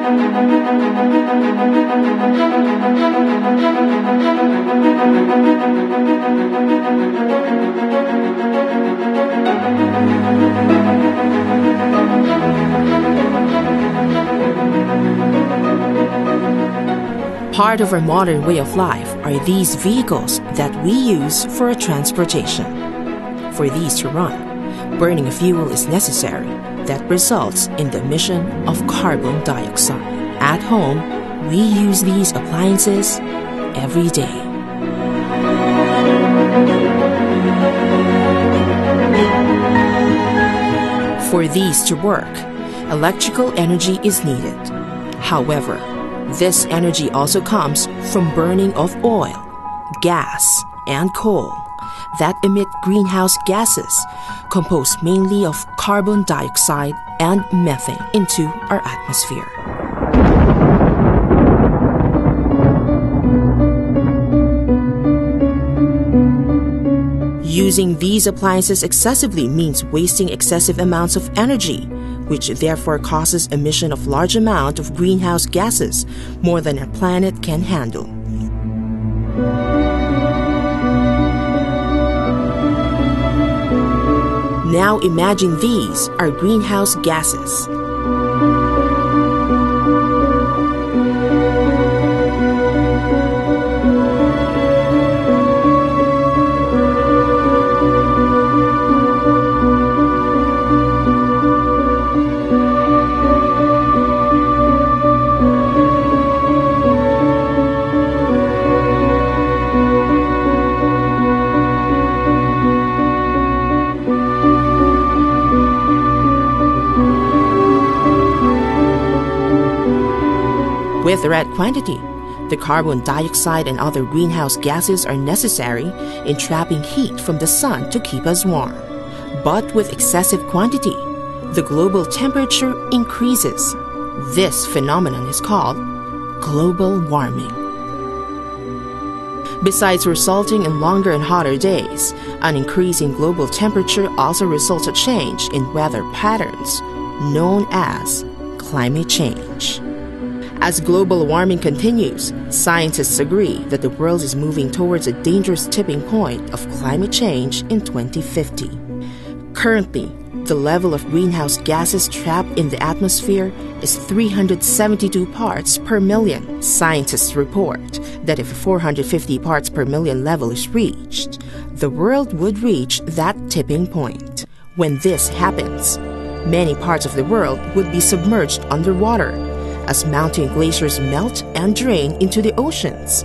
Part of our modern way of life are these vehicles that we use for transportation. For these to run, burning fuel is necessary that results in the emission of carbon dioxide. At home, we use these appliances every day. For these to work, electrical energy is needed. However, this energy also comes from burning of oil, gas, and coal that emit greenhouse gases composed mainly of carbon dioxide and methane into our atmosphere. Using these appliances excessively means wasting excessive amounts of energy, which therefore causes emission of large amount of greenhouse gases, more than our planet can handle. Now imagine these are greenhouse gases. With the right quantity, the carbon dioxide and other greenhouse gases are necessary in trapping heat from the sun to keep us warm. But with excessive quantity, the global temperature increases. This phenomenon is called global warming. Besides resulting in longer and hotter days, an increase in global temperature also results a change in weather patterns, known as climate change. As global warming continues, scientists agree that the world is moving towards a dangerous tipping point of climate change in 2050. Currently, the level of greenhouse gases trapped in the atmosphere is 372 parts per million. Scientists report that if a 450 parts per million level is reached, the world would reach that tipping point. When this happens, many parts of the world would be submerged underwater, as mountain glaciers melt and drain into the oceans.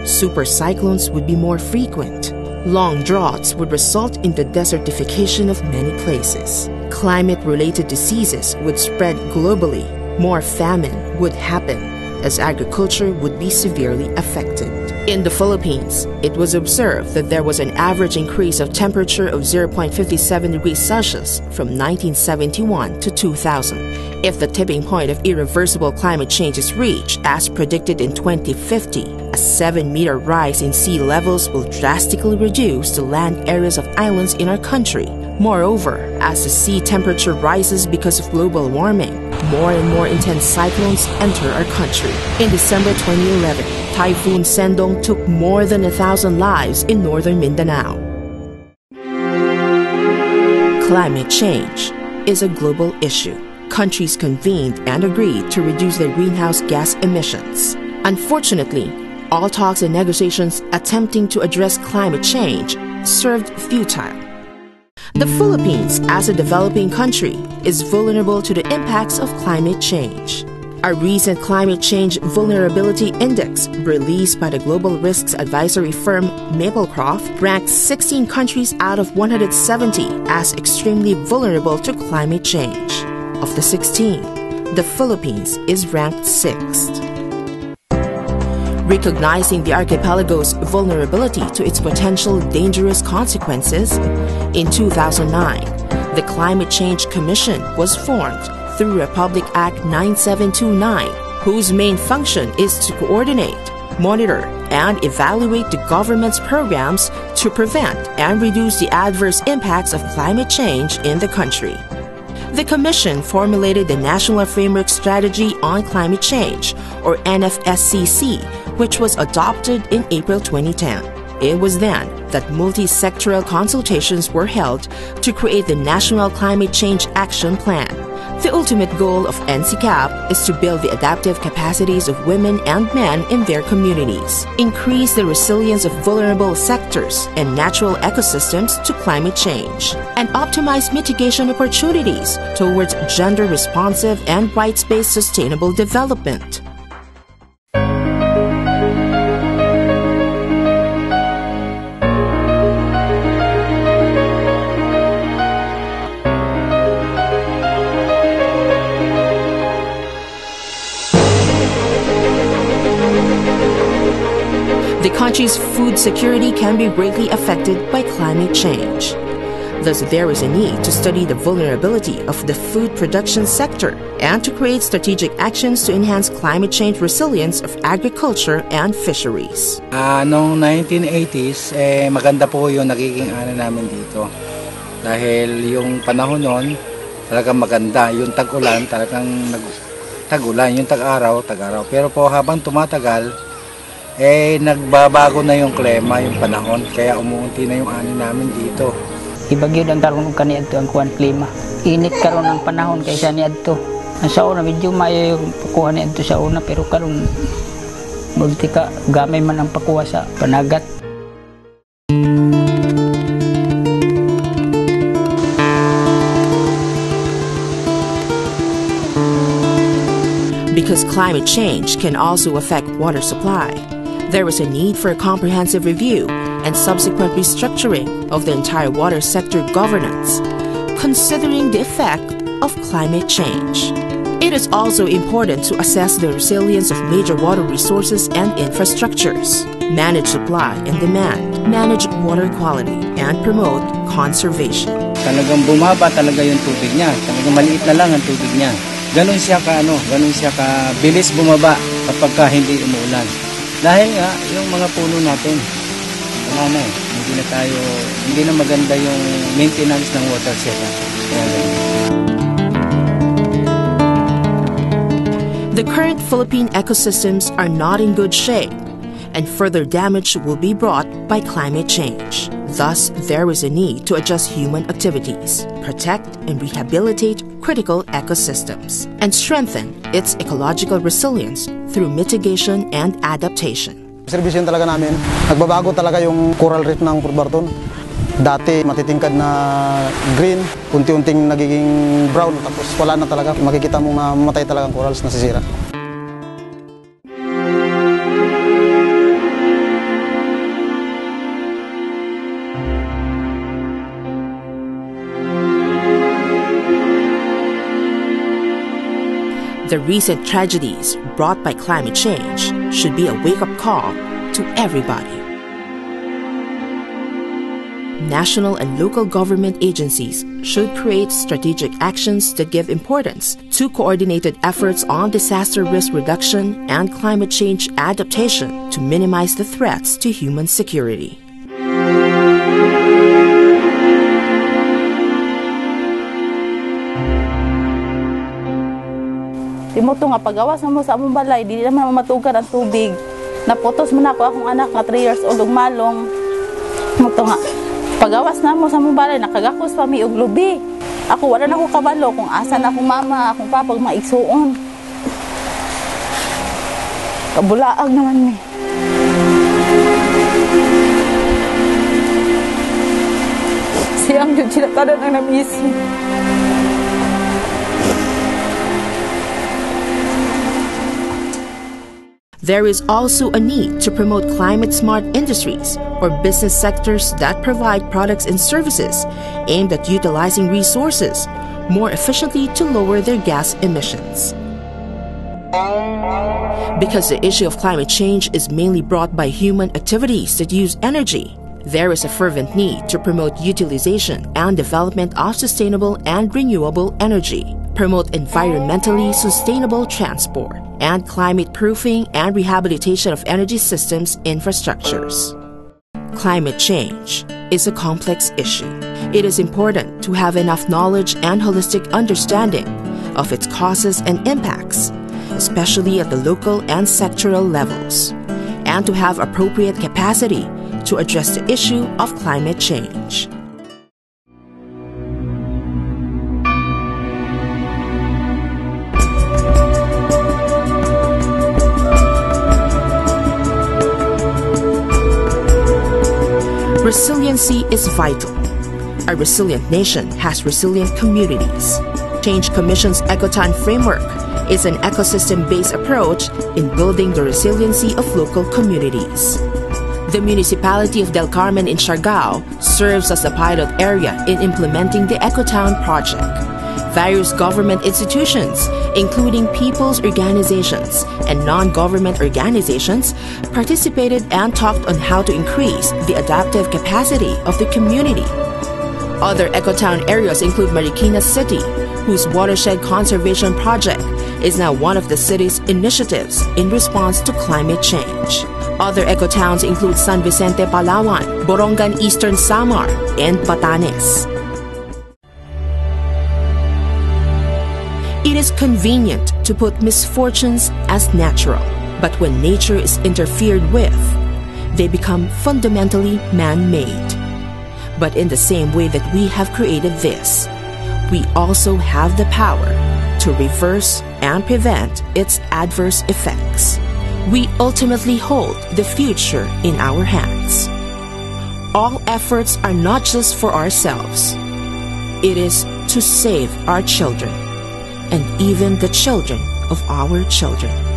Super cyclones would be more frequent. Long droughts would result in the desertification of many places. Climate-related diseases would spread globally. More famine would happen, as agriculture would be severely affected. In the Philippines, it was observed that there was an average increase of temperature of 0.57 degrees Celsius from 1971 to 2000. If the tipping point of irreversible climate change is reached, as predicted in 2050, a 7-meter rise in sea levels will drastically reduce the land areas of islands in our country. Moreover, as the sea temperature rises because of global warming, more and more intense cyclones enter our country. In December 2011, Typhoon Sendong took more than 1,000 lives in northern Mindanao. Climate change is a global issue. Countries convened and agreed to reduce their greenhouse gas emissions. Unfortunately, all talks and negotiations attempting to address climate change served futile. The Philippines, as a developing country, is vulnerable to the impacts of climate change. A recent Climate Change Vulnerability Index, released by the global risks advisory firm Maplecroft, ranked 16 countries out of 170 as extremely vulnerable to climate change. Of the 16, the Philippines is ranked 6th. Recognizing the archipelago's vulnerability to its potential dangerous consequences, in 2009, the Climate Change Commission was formed through Republic Act 9729, whose main function is to coordinate, monitor, and evaluate the government's programs to prevent and reduce the adverse impacts of climate change in the country. The Commission formulated the National Framework Strategy on Climate Change, or NFSCC, which was adopted in April 2010. It was then that multi-sectoral consultations were held to create the National Climate Change Action Plan. The ultimate goal of NCCAP is to build the adaptive capacities of women and men in their communities, increase the resilience of vulnerable sectors and natural ecosystems to climate change, and optimize mitigation opportunities towards gender-responsive and rights-based sustainable development. The country's food security can be greatly affected by climate change. Thus, there is a need to study the vulnerability of the food production sector and to create strategic actions to enhance climate change resilience of agriculture and fisheries. Noong 1980s, maganda po yung nagiging ano namin dito. Dahil yung panahon noon, talagang maganda. Yung tag-ulan, talagang tag-ulan. Yung tag-araw, tag-araw. Pero po habang tumatagal, nagbabago na yung klima, yung panahon, kaya umuunti na yung ani namin dito. Ibagyo ang karon kaniadto ang kuan klima. Init karon ang panahon kaysa niadto. Sa una medyo mayo yung pakuha niadto sa una, pero karon multi ka gamay man ang pakuha sa panagat. Because climate change can also affect water supply, there is a need for a comprehensive review and subsequent restructuring of the entire water sector governance, considering the effect of climate change. It is also important to assess the resilience of major water resources and infrastructures, manage supply and demand, manage water quality, and promote conservation. Talagang bumaba talaga yung tubig niya. Talagang maliit na lang ang tubig niya. Ganon siya ka bilis bumaba kapag hindi umuulan. Dahil nga, yung mga puno natin, wala na hindi na maganda yung maintenance ng water cycle. The current Philippine ecosystems are not in good shape, and further damage will be brought by climate change. Thus, there is a need to adjust human activities, protect and rehabilitate critical ecosystems, and strengthen its ecological resilience through mitigation and adaptation. Servisyon talaga namin, nagbabago talaga yung coral reef ng Port Barton. Dati matitingkad na green, unti-unting nagiging brown, tapos wala na talaga. Makikita mong namatay talaga ang corals, nasisira. The recent tragedies brought by climate change should be a wake-up call to everybody. National and local government agencies should create strategic actions that give importance to coordinated efforts on disaster risk reduction and climate change adaptation to minimize the threats to human security. Timoto nga pagawas mo sa among balay, di naman matugan ang tubig. Naputos man ako akong anak nga 3 years old ug malong. Moto nga pagawas na mo sa among balay, nakagakos pa mi og lubi. Ako wala na ko kabalo kung asan akong mama, akong papa ug maigsuon. Kabulaag naman mi. Siyang jud sila tanan ang namisi. There is also a need to promote climate-smart industries or business sectors that provide products and services aimed at utilizing resources more efficiently to lower their gas emissions. Because the issue of climate change is mainly brought by human activities that use energy, there is a fervent need to promote utilization and development of sustainable and renewable energy, promote environmentally sustainable transport, and climate-proofing and rehabilitation of energy systems infrastructures. Climate change is a complex issue It is important to have enough knowledge and holistic understanding of its causes and impacts, especially at the local and sectoral levels, and to have appropriate capacity to address the issue of climate change. Resiliency is vital. A resilient nation has resilient communities. Change Commission's Ecotown framework is an ecosystem-based approach in building the resiliency of local communities. The municipality of Del Carmen in Siargao serves as a pilot area in implementing the Ecotown project. Various government institutions, including people's organizations and non-government organizations, participated and talked on how to increase the adaptive capacity of the community. Other Ecotown areas include Marikina City, whose watershed conservation project is now one of the city's initiatives in response to climate change. Other ecotowns include San Vicente, Palawan, Borongan, Eastern Samar, and Batanes. It is convenient to put misfortunes as natural, but when nature is interfered with, they become fundamentally man-made. But in the same way that we have created this, we also have the power to reverse and prevent its adverse effects. We ultimately hold the future in our hands. All efforts are not just for ourselves. It is to save our children and even the children of our children.